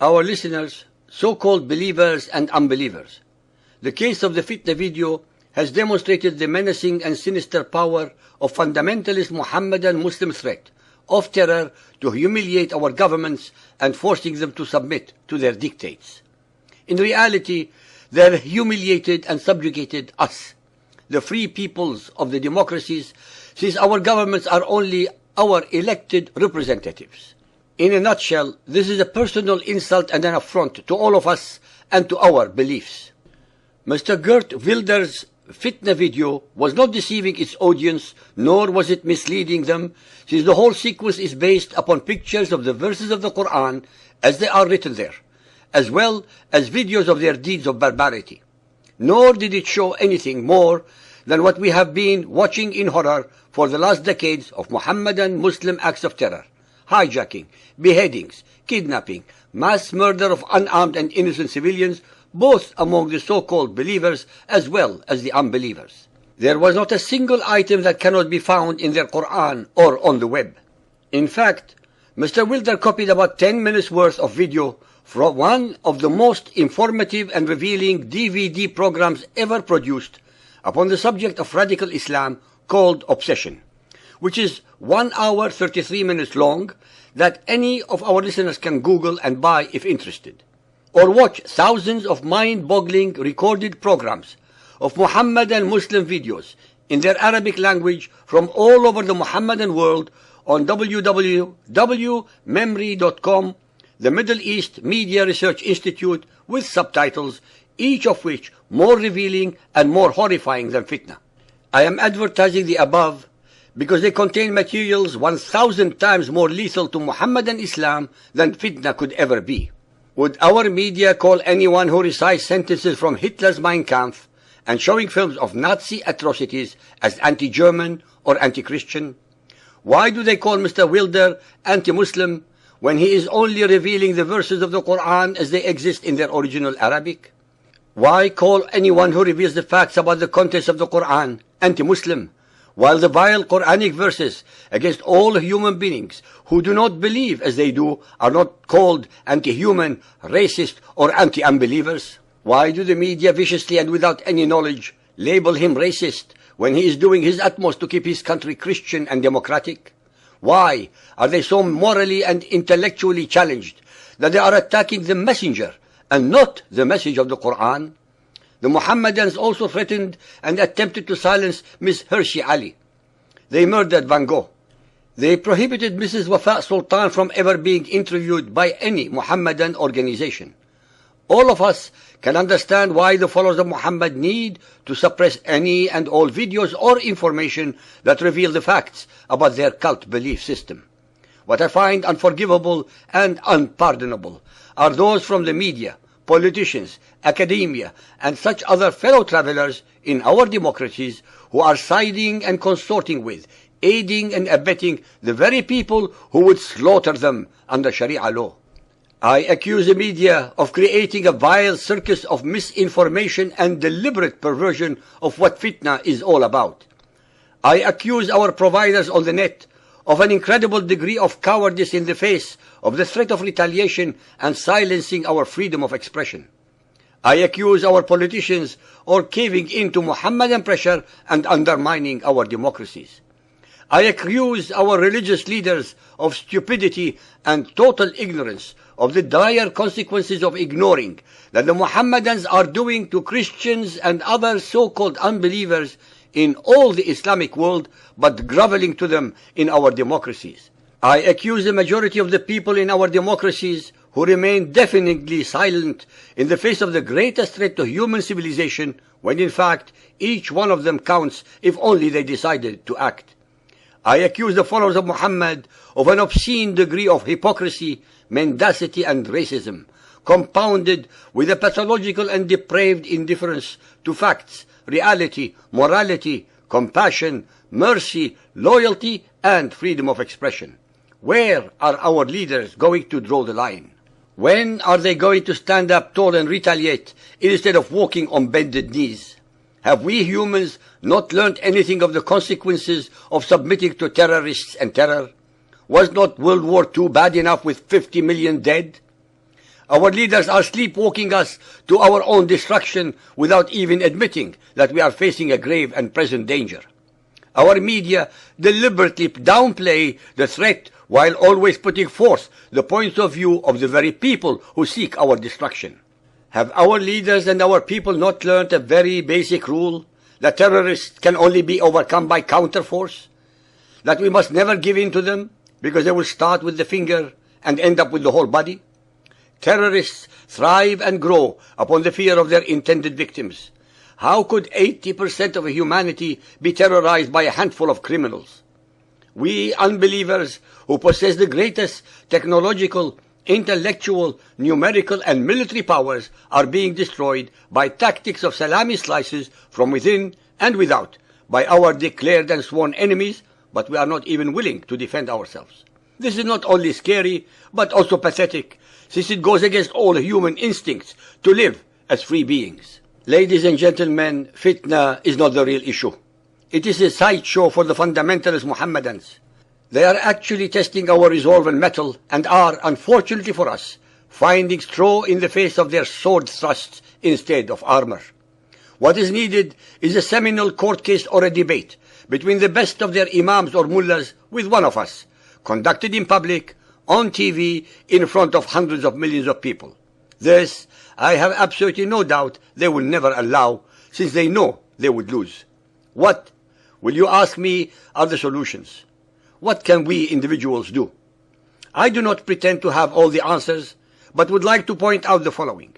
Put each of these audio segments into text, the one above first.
Our listeners, so-called believers and unbelievers, the case of the Fitna video has demonstrated the menacing and sinister power of fundamentalist Muhammadan Muslim threat of terror to humiliate our governments and forcing them to submit to their dictates. In reality, they have humiliated and subjugated us, the free peoples of the democracies, since our governments are only our elected representatives. In a nutshell, this is a personal insult and an affront to all of us and to our beliefs. Mr. Geert Wilders' Fitna video was not deceiving its audience, nor was it misleading them, since the whole sequence is based upon pictures of the verses of the Quran as they are written there, as well as videos of their deeds of barbarity. Nor did it show anything more than what we have been watching in horror for the last decades of Muhammadan Muslim acts of terror, hijacking, beheadings, kidnapping, mass murder of unarmed and innocent civilians, both among the so-called believers as well as the unbelievers. There was not a single item that cannot be found in their Quran or on the web. In fact, Mr. Wilder copied about 10 minutes worth of video from one of the most informative and revealing DVD programs ever produced upon the subject of radical Islam called Obsession, which is 1 hour 33 minutes long, that any of our listeners can Google and buy if interested, or watch thousands of mind-boggling recorded programs of Muhammadan Muslim videos in their Arabic language from all over the Muhammadan world on www.memory.com, the Middle East Media Research Institute, with subtitles, each of which more revealing and more horrifying than Fitna. I am advertising the above because they contain materials 1,000 times more lethal to Muhammadan Islam than Fitna could ever be. Would our media call anyone who recites sentences from Hitler's Mein Kampf and showing films of Nazi atrocities as anti-German or anti-Christian? Why do they call Mr. Wilder anti-Muslim when he is only revealing the verses of the Quran as they exist in their original Arabic? Why call anyone who reveals the facts about the contents of the Quran anti-Muslim, while the vile Quranic verses against all human beings who do not believe as they do are not called anti-human, racist, or anti-unbelievers? Why do the media viciously and without any knowledge label him racist when he is doing his utmost to keep his country Christian and democratic? Why are they so morally and intellectually challenged that they are attacking the messenger and not the message of the Quran? The Muhammadans also threatened and attempted to silence Miss Hershey Ali. They murdered Van Gogh. They prohibited Mrs. Wafa Sultan from ever being interviewed by any Muhammadan organization. All of us can understand why the followers of Muhammad need to suppress any and all videos or information that reveal the facts about their cult belief system. What I find unforgivable and unpardonable are those from the media, politicians, academia, and such other fellow travelers in our democracies who are siding and consorting with, aiding and abetting the very people who would slaughter them under Sharia law. I accuse the media of creating a vile circus of misinformation and deliberate perversion of what Fitna is all about. I accuse our providers on the net of an incredible degree of cowardice in the face of the threat of retaliation and silencing our freedom of expression. I accuse our politicians of caving into Muhammadan pressure and undermining our democracies. I accuse our religious leaders of stupidity and total ignorance of the dire consequences of ignoring that the Muhammadans are doing to Christians and other so-called unbelievers in all the Islamic world, but groveling to them in our democracies. I accuse the majority of the people in our democracies who remain deafeningly silent in the face of the greatest threat to human civilization, when in fact each one of them counts if only they decided to act. I accuse the followers of Muhammad of an obscene degree of hypocrisy, mendacity, and racism, compounded with a pathological and depraved indifference to facts, reality, morality, compassion, mercy, loyalty, and freedom of expression. Where are our leaders going to draw the line? When are they going to stand up tall and retaliate instead of walking on bended knees? Have we humans not learned anything of the consequences of submitting to terrorists and terror? Was not World War II bad enough with 50 million dead? Our leaders are sleepwalking us to our own destruction without even admitting that we are facing a grave and present danger. Our media deliberately downplay the threat while always putting forth the points of view of the very people who seek our destruction. Have our leaders and our people not learned a very basic rule? That terrorists can only be overcome by counterforce? That we must never give in to them because they will start with the finger and end up with the whole body? Terrorists thrive and grow upon the fear of their intended victims. How could 80% of humanity be terrorized by a handful of criminals? We unbelievers who possess the greatest technological, intellectual, numerical and military powers are being destroyed by tactics of salami slices from within and without by our declared and sworn enemies, but we are not even willing to defend ourselves. This is not only scary, but also pathetic, since it goes against all human instincts to live as free beings. Ladies and gentlemen, Fitna is not the real issue. It is a sideshow for the fundamentalist Muhammadans. They are actually testing our resolve and mettle and are, unfortunately for us, finding straw in the face of their sword thrusts instead of armor. What is needed is a seminal court case or a debate between the best of their imams or mullahs with one of us, conducted in public, on TV, in front of hundreds of millions of people. This, I have absolutely no doubt they will never allow, since they know they would lose. What, will you ask me, are the solutions? What can we individuals do? I do not pretend to have all the answers, but would like to point out the following.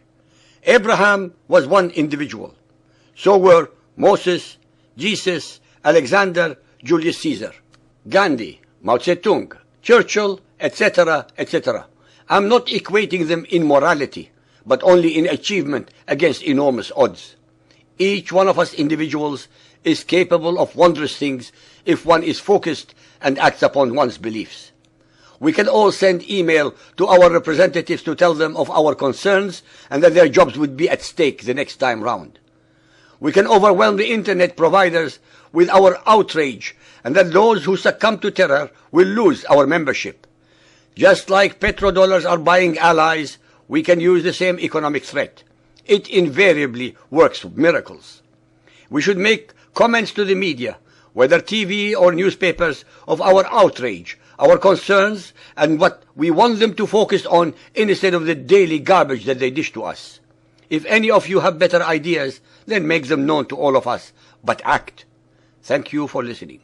Abraham was one individual. So were Moses, Jesus, Alexander, Julius Caesar, Gandhi, Mao Zedong, Churchill, etc., etc. I'm not equating them in morality, but only in achievement against enormous odds. Each one of us individuals is capable of wondrous things if one is focused and acts upon one's beliefs. We can all send email to our representatives to tell them of our concerns and that their jobs would be at stake the next time round. We can overwhelm the internet providers with our outrage and that those who succumb to terror will lose our membership. Just like petrodollars are buying allies, we can use the same economic threat. It invariably works miracles. We should make comments to the media, whether TV or newspapers, of our outrage, our concerns, and what we want them to focus on instead of the daily garbage that they dish to us. If any of you have better ideas, then make them known to all of us, but act. Thank you for listening.